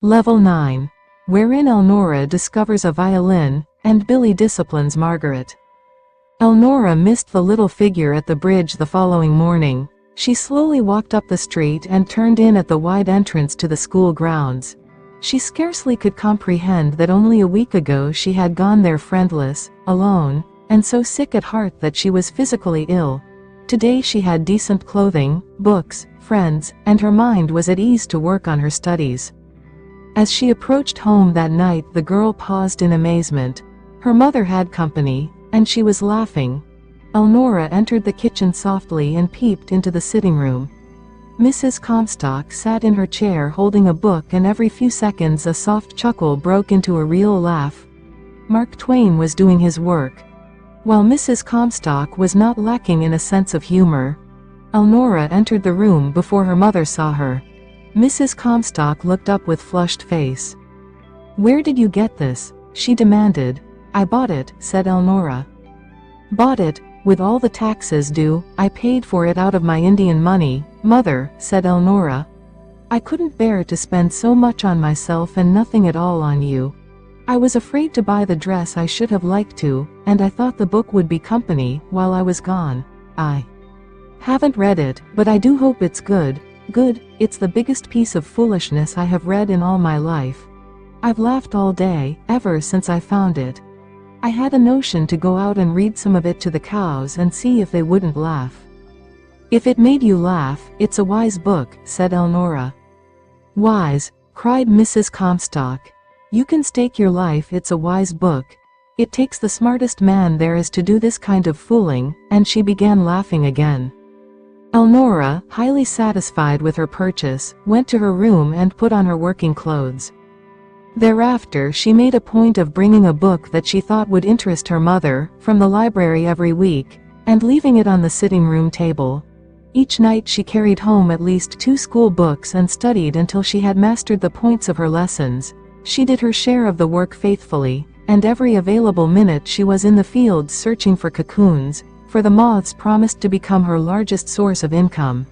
Level 9. Wherein Elnora discovers a violin, and Billy disciplines Margaret. Elnora missed the little figure at the bridge the following morning. She slowly walked up the street and turned in at the wide entrance to the school grounds. She scarcely could comprehend that only a week ago she had gone there friendless, alone, and so sick at heart that she was physically ill. Today she had decent clothing, books, friends, and her mind was at ease to work on her studies. As she approached home that night, the girl paused in amazement. Her mother had company, and she was laughing. Elnora entered the kitchen softly and peeped into the sitting room. Mrs. Comstock sat in her chair holding a book, and every few seconds a soft chuckle broke into a real laugh. Mark Twain was doing his work. While Mrs. Comstock was not lacking in a sense of humor. Elnora entered the room before her mother saw her. Mrs. Comstock looked up with flushed face. "Where did you get this?" she demanded. "I bought it," said Elnora. "Bought it, with all the taxes due? I paid for it out of my Indian money, mother," said Elnora. "I couldn't bear to spend so much on myself and nothing at all on you. I was afraid to buy the dress I should have liked to, and I thought the book would be company while I was gone. I haven't read it, but I do hope it's good. Good, it's the biggest piece of foolishness I have read in all my life. I've laughed all day, ever since I found it. I had a notion to go out and read some of it to the cows and see if they wouldn't laugh." "If it made you laugh, it's a wise book," said Elnora. "Wise?" cried Mrs. Comstock. "You can stake your life it's a wise book. It takes the smartest man there is to do this kind of fooling," and she began laughing again. Elnora, highly satisfied with her purchase, went to her room and put on her working clothes. Thereafter she made a point of bringing a book that she thought would interest her mother, from the library every week, and leaving it on the sitting room table. Each night she carried home at least 2 school books and studied until she had mastered the points of her lessons. She did her share of the work faithfully, and every available minute she was in the fields searching for cocoons, for the moths promised to become her largest source of income.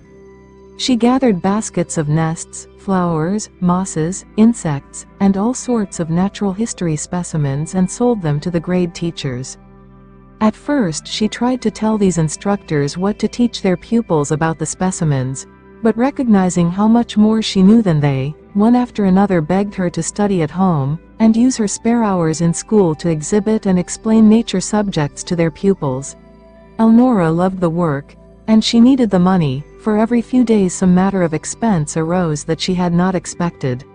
She gathered baskets of nests, flowers, mosses, insects, and all sorts of natural history specimens and sold them to the grade teachers. At first she tried to tell these instructors what to teach their pupils about the specimens, but recognizing how much more she knew than they, one after another begged her to study at home, and use her spare hours in school to exhibit and explain nature subjects to their pupils. Elnora loved the work, and she needed the money, for every few days some matter of expense arose that she had not expected.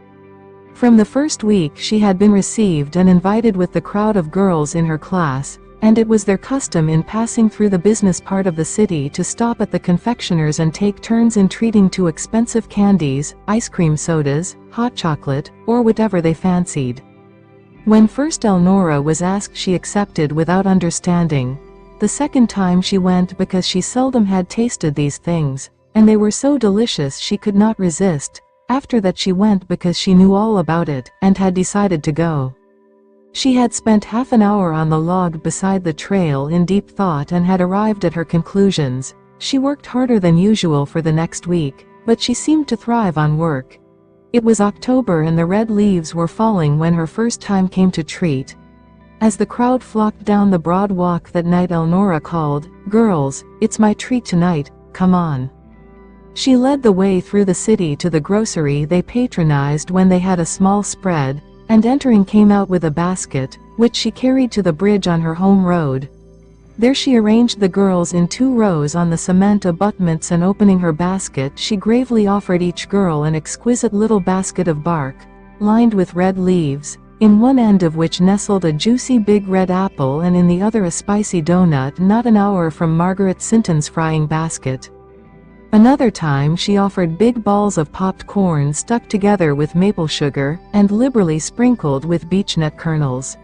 From the first week she had been received and invited with the crowd of girls in her class, and it was their custom in passing through the business part of the city to stop at the confectioners and take turns in treating to expensive candies, ice cream sodas, hot chocolate, or whatever they fancied. When first Elnora was asked she accepted without understanding. The second time she went because she seldom had tasted these things, and they were so delicious she could not resist. After that she went because she knew all about it, and had decided to go. She had spent half an hour on the log beside the trail in deep thought and had arrived at her conclusions. She worked harder than usual for the next week, but she seemed to thrive on work. It was October and the red leaves were falling when her first time came to treat. As the crowd flocked down the broad walk that night, Elnora called, "Girls, it's my treat tonight, come on." She led the way through the city to the grocery they patronized when they had a small spread, and entering came out with a basket, which she carried to the bridge on her home road. There she arranged the girls in 2 rows on the cement abutments, and opening her basket she gravely offered each girl an exquisite little basket of bark, lined with red leaves, in one end of which nestled a juicy big red apple and in the other a spicy donut not an hour from Margaret Sinton's frying basket. Another time she offered big balls of popped corn stuck together with maple sugar, and liberally sprinkled with beechnut kernels.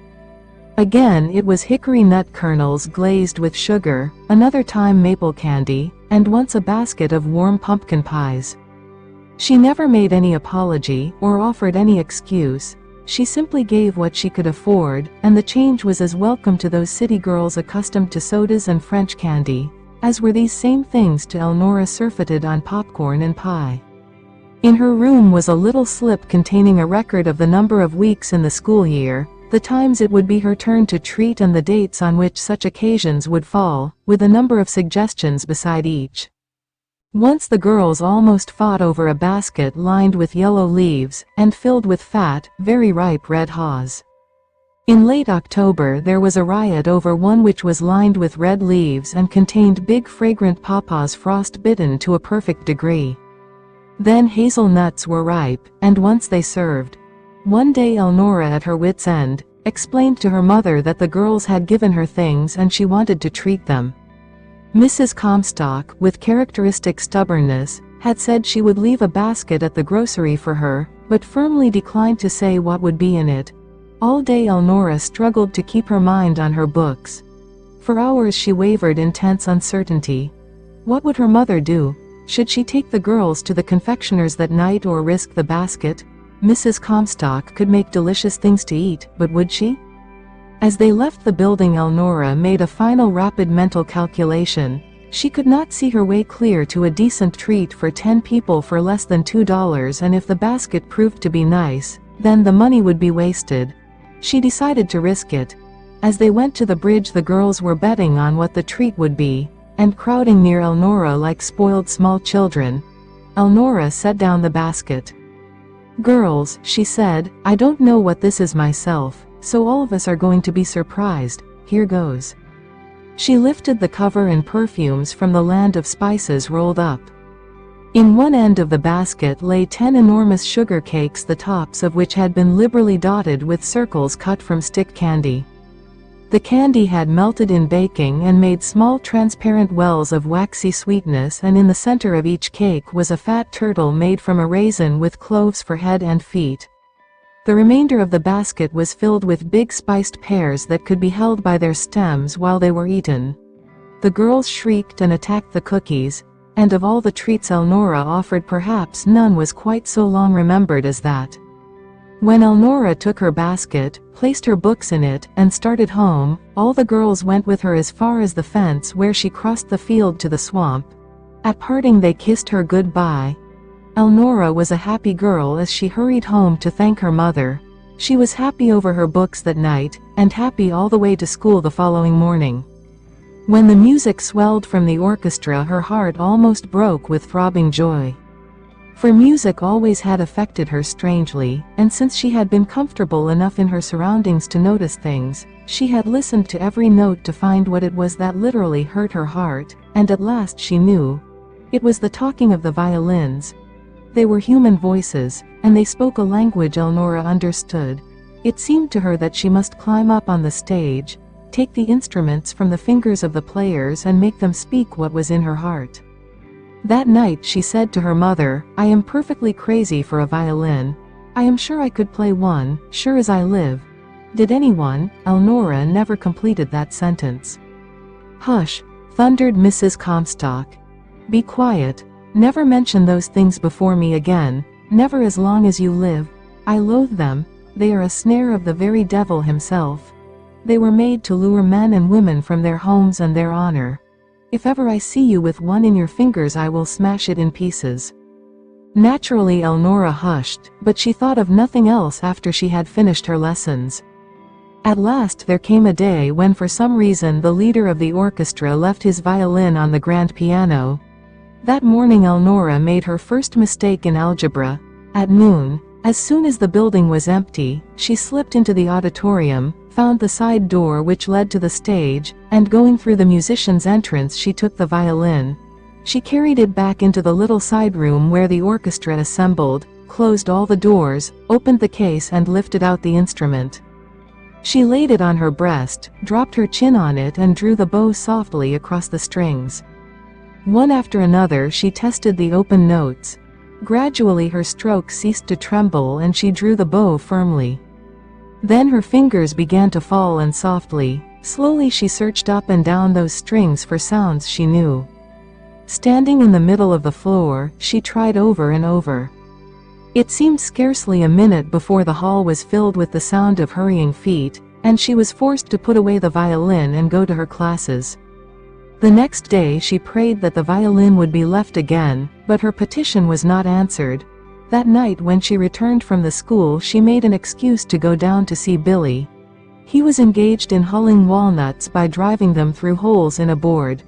Again it was hickory nut kernels glazed with sugar, another time maple candy, and once a basket of warm pumpkin pies. She never made any apology, or offered any excuse. She simply gave what she could afford, and the change was as welcome to those city girls accustomed to sodas and French candy, as were these same things to Elnora surfeited on popcorn and pie. In her room was a little slip containing a record of the number of weeks in the school year, the times it would be her turn to treat and the dates on which such occasions would fall, with a number of suggestions beside each. Once the girls almost fought over a basket lined with yellow leaves, and filled with fat, very ripe red haws. In late October there was a riot over one which was lined with red leaves and contained big fragrant pawpaws frost-bitten to a perfect degree. Then hazelnuts were ripe, and once they served. One day Elnora, at her wit's end, explained to her mother that the girls had given her things and she wanted to treat them. Mrs. Comstock, with characteristic stubbornness, had said she would leave a basket at the grocery for her, but firmly declined to say what would be in it. All day Elnora struggled to keep her mind on her books. For hours she wavered in tense uncertainty. What would her mother do? Should she take the girls to the confectioner's that night or risk the basket? Mrs. Comstock could make delicious things to eat, but would she? As they left the building, Elnora made a final rapid mental calculation. She could not see her way clear to a decent treat for 10 people for less than $2, and if the basket proved to be nice, then the money would be wasted. She decided to risk it. As they went to the bridge, the girls were betting on what the treat would be, and crowding near Elnora like spoiled small children. Elnora set down the basket. "Girls," she said, "I don't know what this is myself, so all of us are going to be surprised. Here goes." She lifted the cover, and perfumes from the land of spices rolled up. In one end of the basket lay 10 enormous sugar cakes, the tops of which had been liberally dotted with circles cut from stick candy. The candy had melted in baking and made small transparent wells of waxy sweetness, and in the center of each cake was a fat turtle made from a raisin with cloves for head and feet. The remainder of the basket was filled with big spiced pears that could be held by their stems while they were eaten. The girls shrieked and attacked the cookies, and of all the treats Elnora offered, perhaps none was quite so long remembered as that. When Elnora took her basket, placed her books in it, and started home, all the girls went with her as far as the fence, where she crossed the field to the swamp. At parting they kissed her goodbye. Elnora was a happy girl as she hurried home to thank her mother. She was happy over her books that night, and happy all the way to school the following morning. When the music swelled from the orchestra, her heart almost broke with throbbing joy. For music always had affected her strangely, and since she had been comfortable enough in her surroundings to notice things, she had listened to every note to find what it was that literally hurt her heart, and at last she knew. It was the talking of the violins. They were human voices, and they spoke a language Elnora understood. It seemed to her that she must climb up on the stage, take the instruments from the fingers of the players, and make them speak what was in her heart. That night she said to her mother, "I am perfectly crazy for a violin. I am sure I could play one, sure as I live." Did anyone? Elnora never completed that sentence. "Hush," thundered Mrs. Comstock. "Be quiet. Never mention those things before me again, never as long as you live. I loathe them. They are a snare of the very devil himself. They were made to lure men and women from their homes and their honor. If ever I see you with one in your fingers, I will smash it in pieces." Naturally Elnora hushed, but she thought of nothing else after she had finished her lessons. At last there came a day when for some reason the leader of the orchestra left his violin on the grand piano. That morning Elnora made her first mistake in algebra. At noon, as soon as the building was empty, she slipped into the auditorium, found the side door which led to the stage, and going through the musician's entrance she took the violin. She carried it back into the little side room where the orchestra assembled, closed all the doors, opened the case and lifted out the instrument. She laid it on her breast, dropped her chin on it and drew the bow softly across the strings. One after another she tested the open notes. Gradually her strokes ceased to tremble and she drew the bow firmly. Then her fingers began to fall, and softly, slowly she searched up and down those strings for sounds she knew. Standing in the middle of the floor, she tried over and over. It seemed scarcely a minute before the hall was filled with the sound of hurrying feet, and she was forced to put away the violin and go to her classes. The next day she prayed that the violin would be left again, but her petition was not answered. That night when she returned from the school, she made an excuse to go down to see Billy. He was engaged in hulling walnuts by driving them through holes in a board.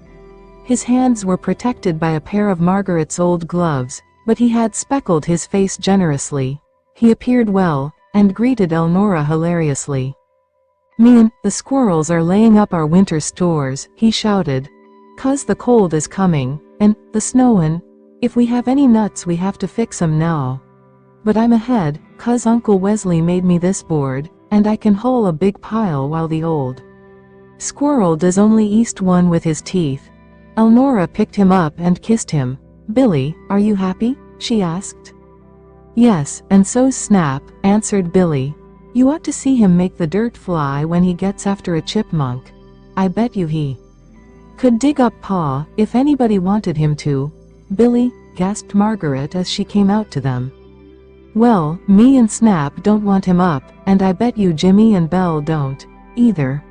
His hands were protected by a pair of Margaret's old gloves, but he had speckled his face generously. He appeared well, and greeted Elnora hilariously. "Me and the squirrels are laying up our winter stores," he shouted. "'Cause the cold is coming, and the snowin'. If we have any nuts we have to fix 'em now. But I'm ahead, 'cause Uncle Wesley made me this board, and I can hull a big pile while the old squirrel does only eat one with his teeth." Elnora picked him up and kissed him. "Billy, are you happy?" she asked. "Yes, and so's Snap," answered Billy. "You ought to see him make the dirt fly when he gets after a chipmunk. I bet you he could dig up paw, if anybody wanted him to." "Billy," gasped Margaret as she came out to them. "Well, me and Snap don't want him up, and I bet you Jimmy and Belle don't, either.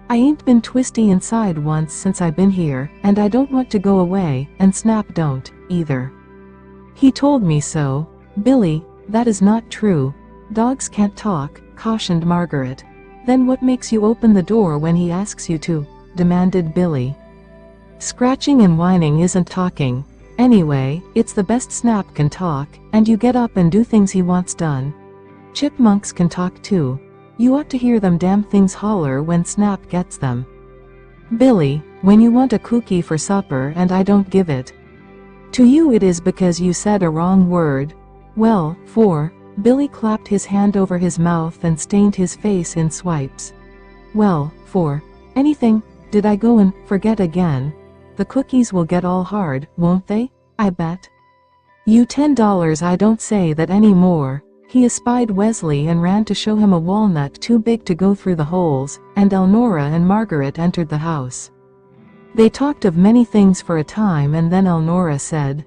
I ain't been twisty inside once since I've been here, and I don't want to go away, and Snap don't, either. He told me so." "Billy, that is not true. Dogs can't talk," cautioned Margaret. "Then what makes you open the door when he asks you to?" demanded Billy. "Scratching and whining isn't talking. Anyway, it's the best. Snap can talk, and you get up and do things he wants done. Chipmunks can talk too. You ought to hear them damn things holler when Snap gets them. Billy, when you want a cookie for supper and I don't give it to you, it is because you said a wrong word. Well, Billy clapped his hand over his mouth and stained his face in swipes. "Well, for anything, did I go and forget again? The cookies will get all hard, won't they? I bet you $10 I don't say that any more." He espied Wesley and ran to show him a walnut too big to go through the holes, and Elnora and Margaret entered the house. They talked of many things for a time, and then Elnora said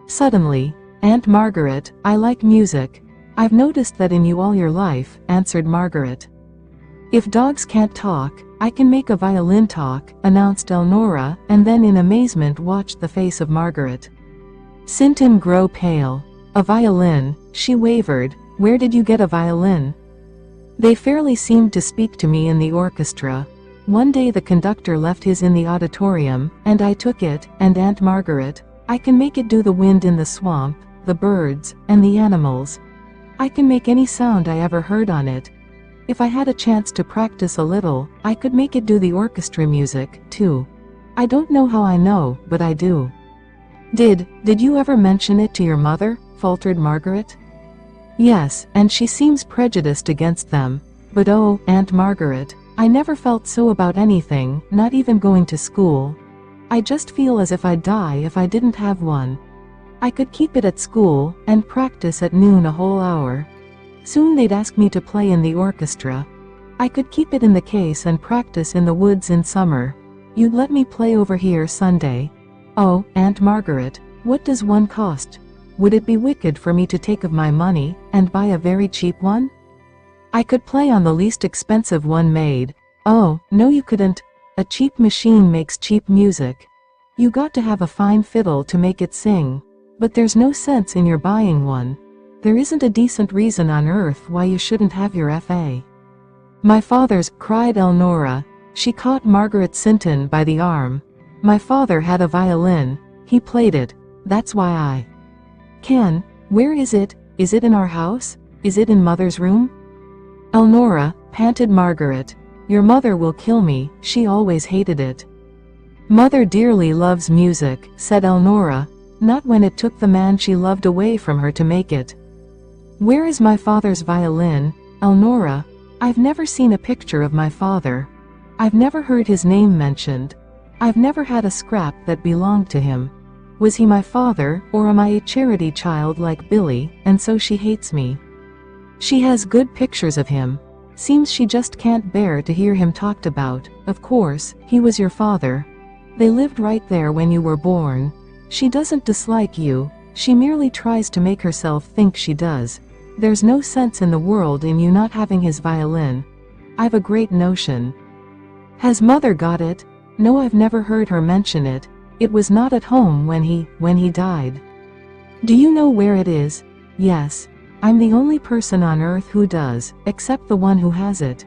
suddenly, "Aunt Margaret, I like music." "I've noticed that in you all your life," answered Margaret. "If dogs can't talk, I can make a violin talk," announced Elnora, and then in amazement watched the face of Margaret Sinton grow pale. "A violin?" she wavered. "Where did you get a violin?" "They fairly seemed to speak to me in the orchestra. One day the conductor left his in the auditorium, and I took it, and Aunt Margaret, I can make it do the wind in the swamp, the birds, and the animals. I can make any sound I ever heard on it. If I had a chance to practice a little, I could make it do the orchestra music, too. I don't know how I know, but I do." Did you ever mention it to your mother?" faltered Margaret. "Yes, and she seems prejudiced against them. But oh, Aunt Margaret, I never felt so about anything, not even going to school. I just feel as if I'd die if I didn't have one. I could keep it at school, and practice at noon a whole hour. Soon they'd ask me to play in the orchestra. I could keep it in the case and practice in the woods in summer. You'd let me play over here Sunday. Oh, Aunt Margaret, what does one cost? Would it be wicked for me to take of my money, and buy a very cheap one? I could play on the least expensive one made." "Oh, no you couldn't. A cheap machine makes cheap music. You got to have a fine fiddle to make it sing. But there's no sense in your buying one. There isn't a decent reason on earth why you shouldn't have your F.A. "My father's," cried Elnora. She caught Margaret Sinton by the arm. "My father had a violin. He played it. That's why I can." "Where is it? Is it in our house? Is it in Mother's room?" "Elnora," panted Margaret, "your mother will kill me, she always hated it." "Mother dearly loves music," said Elnora, "not when it took the man she loved away from her to make it." "Where is my father's violin, Elnora? I've never seen a picture of my father. I've never heard his name mentioned. I've never had a scrap that belonged to him. Was he my father, or am I a charity child like Billy, and so she hates me? She has good pictures of him. Seems she just can't bear to hear him talked about. Of course, he was your father. They lived right there when you were born. She doesn't dislike you, she merely tries to make herself think she does. There's no sense in the world in you not having his violin. I've a great notion." "Has Mother got it?" "No, I've never heard her mention it. It was not at home when he died." "Do you know where it is?" Yes. I'm the only person on earth who does, except the one who has it.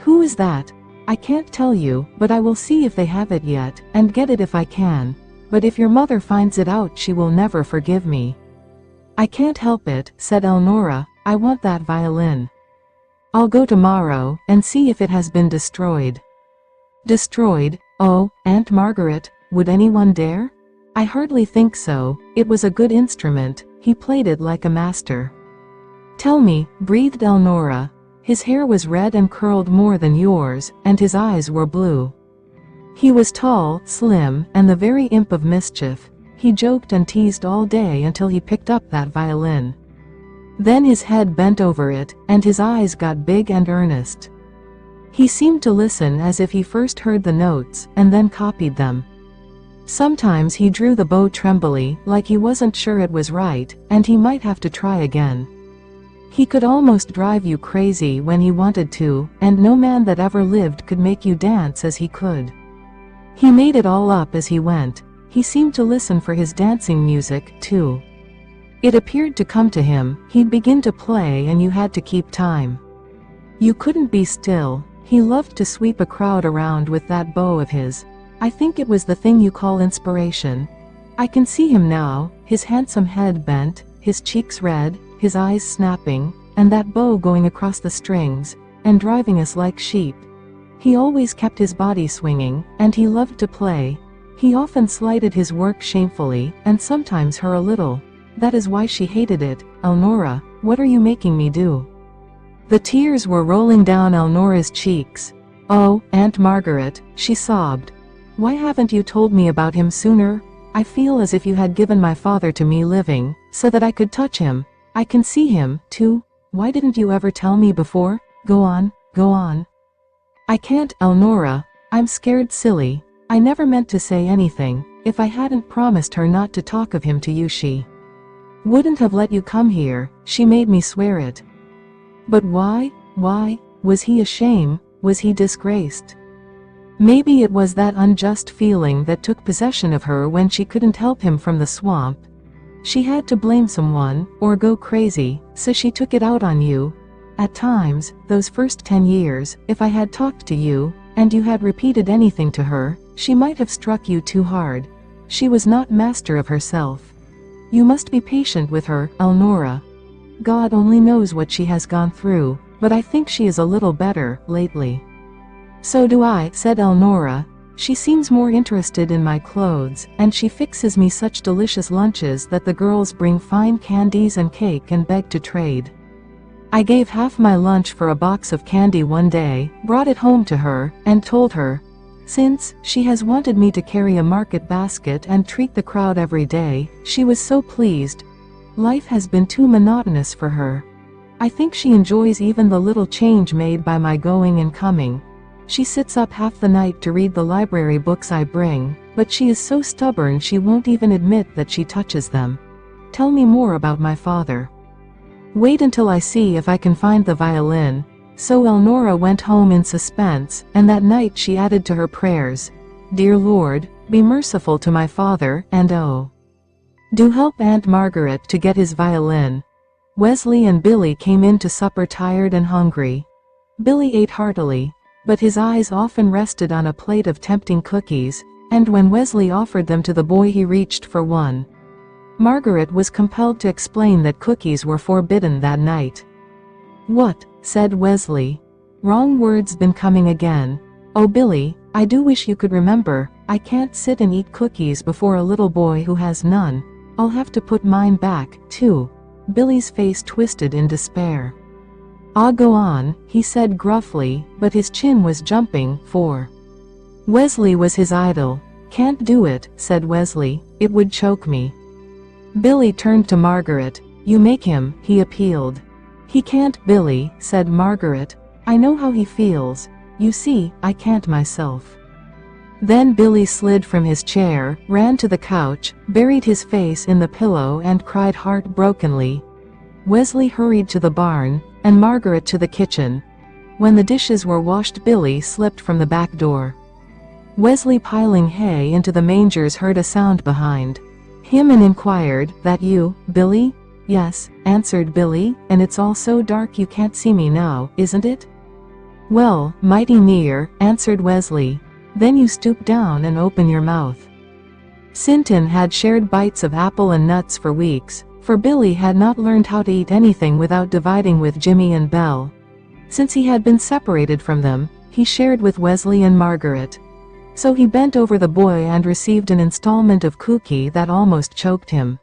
Who is that? I can't tell you, but I will see if they have it yet, and get it if I can. But if your mother finds it out, she will never forgive me. I can't help it, said Elnora. I want that violin. I'll go tomorrow, and see if it has been destroyed. Destroyed? Oh, Aunt Margaret, would anyone dare? I hardly think so. It was a good instrument. He played it like a master. Tell me, breathed Elnora. His hair was red and curled more than yours, and his eyes were blue. He was tall, slim, and the very imp of mischief. He joked and teased all day until he picked up that violin. Then his head bent over it, and his eyes got big and earnest. He seemed to listen as if he first heard the notes, and then copied them. Sometimes he drew the bow trembly, like he wasn't sure it was right, and he might have to try again. He could almost drive you crazy when he wanted to, and no man that ever lived could make you dance as he could. He made it all up as he went. He seemed to listen for his dancing music, too. It appeared to come to him. He'd begin to play and you had to keep time. You couldn't be still. He loved to sweep a crowd around with that bow of his. I think it was the thing you call inspiration. I can see him now, his handsome head bent, his cheeks red, his eyes snapping, and that bow going across the strings, and driving us like sheep. He always kept his body swinging, and he loved to play. He often slighted his work shamefully, and sometimes her a little. That is why she hated it. Elnora, what are you making me do? The tears were rolling down Elnora's cheeks. Oh, Aunt Margaret, she sobbed. Why haven't you told me about him sooner? I feel as if you had given my father to me living, so that I could touch him. I can see him, too. Why didn't you ever tell me before? Go on, go on. I can't, Elnora. I'm scared silly. I never meant to say anything. If I hadn't promised her not to talk of him to you, she wouldn't have let you come here. She made me swear it. But why? Why? Was he a shame? Was he disgraced? Maybe it was that unjust feeling that took possession of her when she couldn't help him from the swamp. She had to blame someone, or go crazy, so she took it out on you. At times, those first 10 years, if I had talked to you, and you had repeated anything to her, she might have struck you too hard. She was not master of herself. You must be patient with her, Elnora. God only knows what she has gone through, but I think she is a little better, lately. So do I, said Elnora. She seems more interested in my clothes, and she fixes me such delicious lunches that the girls bring fine candies and cake and beg to trade. I gave half my lunch for a box of candy one day, brought it home to her, and told her, since she has wanted me to carry a market basket and treat the crowd every day, she was so pleased. Life has been too monotonous for her. I think she enjoys even the little change made by my going and coming. She sits up half the night to read the library books I bring, but she is so stubborn she won't even admit that she touches them. Tell me more about my father. Wait until I see if I can find the violin. So Elnora went home in suspense, and that night she added to her prayers, Dear Lord, be merciful to my father, and oh, do help Aunt Margaret to get his violin. Wesley and Billy came in to supper tired and hungry. Billy ate heartily, but his eyes often rested on a plate of tempting cookies, and when Wesley offered them to the boy he reached for one. Margaret was compelled to explain that cookies were forbidden that night. What? Said Wesley. Wrong words been coming again. Oh Billy, I do wish you could remember, I can't sit and eat cookies before a little boy who has none. I'll have to put mine back, too. Billy's face twisted in despair. Ah, go on, he said gruffly, but his chin was jumping, for Wesley was his idol. Can't do it, said Wesley, it would choke me. Billy turned to Margaret. You make him, he appealed. He can't, Billy, said Margaret. I know how he feels. You see, I can't myself. Then Billy slid from his chair, ran to the couch, buried his face in the pillow and cried heartbrokenly. Wesley hurried to the barn, and Margaret to the kitchen. When the dishes were washed, Billy slipped from the back door. Wesley, piling hay into the mangers, heard a sound behind him and inquired, That you, Billy? "Yes," answered Billy, "and it's all so dark you can't see me now, isn't it?" "Well, mighty near," answered Wesley. "Then you stoop down and open your mouth." Sinton had shared bites of apple and nuts for weeks, for Billy had not learned how to eat anything without dividing with Jimmy and Belle. Since he had been separated from them, he shared with Wesley and Margaret. So he bent over the boy and received an installment of cookie that almost choked him.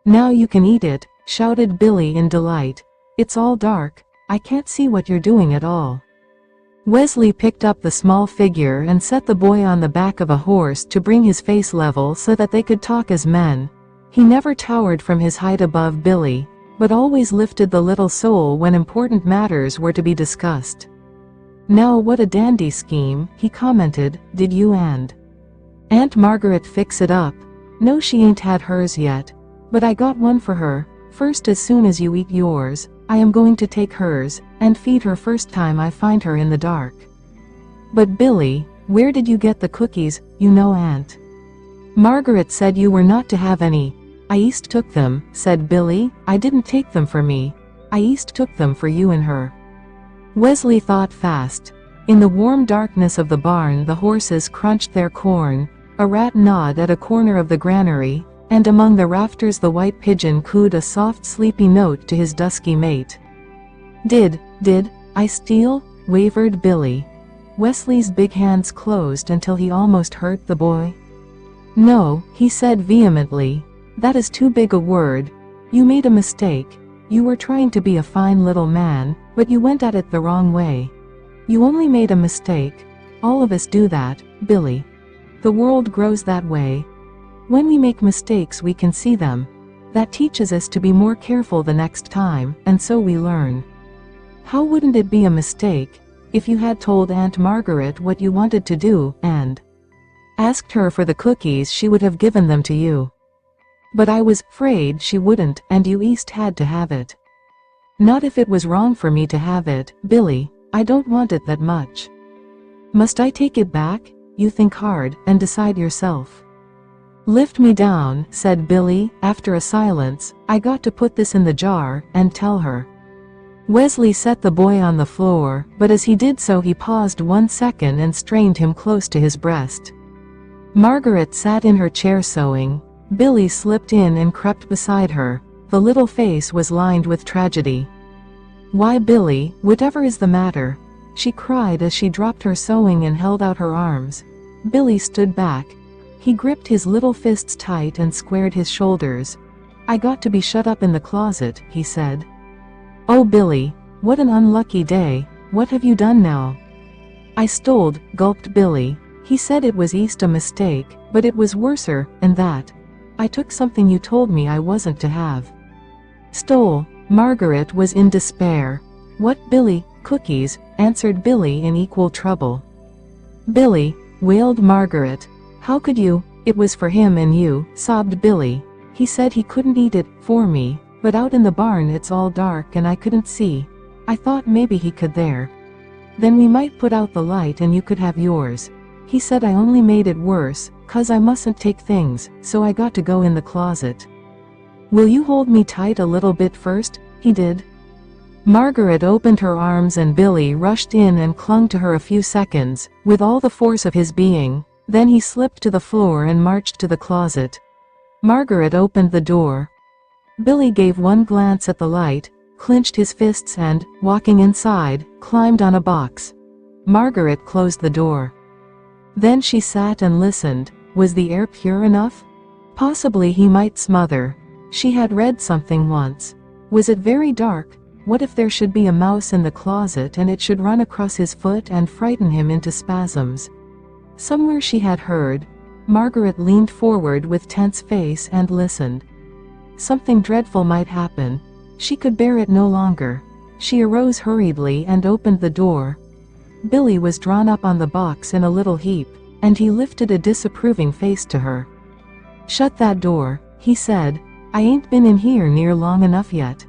"Now you can eat it," shouted Billy in delight. "It's all dark. I can't see what you're doing at all." Wesley picked up the small figure and set the boy on the back of a horse to bring his face level so that they could talk as men. He never towered from his height above Billy, but always lifted the little soul when important matters were to be discussed. "Now what a dandy scheme," he commented. "Did you and Aunt Margaret fix it up?" "No, she ain't had hers yet. But I got one for her. First, as soon as you eat yours, I am going to take hers, and feed her first time I find her in the dark." "But Billy, where did you get the cookies? You know Aunt Margaret said you were not to have any." "I east took them," said Billy. "I didn't take them for me. I east took them for you and her." Wesley thought fast. In the warm darkness of the barn the horses crunched their corn, a rat gnawed at a corner of the granary, and among the rafters the white pigeon cooed a soft sleepy note to his dusky mate. Did I steal?" wavered Billy. Wesley's big hands closed until he almost hurt the boy. "No," he said vehemently. "That is too big a word. You made a mistake. You were trying to be a fine little man, but you went at it the wrong way. You only made a mistake. All of us do that, Billy. The world grows that way. When we make mistakes we can see them. That teaches us to be more careful the next time, and so we learn. How wouldn't it be a mistake if you had told Aunt Margaret what you wanted to do, and asked her for the cookies? She would have given them to you. But I was afraid she wouldn't, and you east had to have it." "Not if it was wrong for me to have it, Billy. I don't want it that much." "Must I take it back? You think hard, and decide yourself." "Lift me down," said Billy, after a silence. "I got to put this in the jar, and tell her." Wesley set the boy on the floor, but as he did so he paused 1 second and strained him close to his breast. Margaret sat in her chair sewing. Billy slipped in and crept beside her. The little face was lined with tragedy. "Why, Billy, whatever is the matter?" she cried as she dropped her sewing and held out her arms. Billy stood back. He gripped his little fists tight and squared his shoulders. "I got to be shut up in the closet," he said. "Oh, Billy, what an unlucky day. What have you done now?" "I stole," gulped Billy. He said it was east a mistake, but it was worser, and that. I took something you told me I wasn't to have." "Stole?" Margaret was in despair. "What, Billy?" "Cookies," answered Billy in equal trouble. "Billy," wailed Margaret. "How could you?" "It was for him and you," sobbed Billy. "He said he couldn't eat it for me, but out in the barn it's all dark and I couldn't see. I thought maybe he could there. Then we might put out the light and you could have yours. He said I only made it worse, 'cause I mustn't take things, so I got to go in the closet." "Will you hold me tight a little bit first?" he did. Margaret opened her arms and Billy rushed in and clung to her a few seconds, with all the force of his being. Then he slipped to the floor and marched to the closet. Margaret opened the door. Billy gave one glance at the light, clenched his fists and, walking inside, climbed on a box. Margaret closed the door. Then she sat and listened. Was the air pure enough? Possibly he might smother. She had read something once. Was it very dark? What if there should be a mouse in the closet and it should run across his foot and frighten him into spasms? Somewhere she had heard. Margaret leaned forward with tense face and listened. Something dreadful might happen. She could bear it no longer. She arose hurriedly and opened the door. Billy was drawn up on the box in a little heap, and he lifted a disapproving face to her. "Shut that door," he said. "I ain't been in here near long enough yet."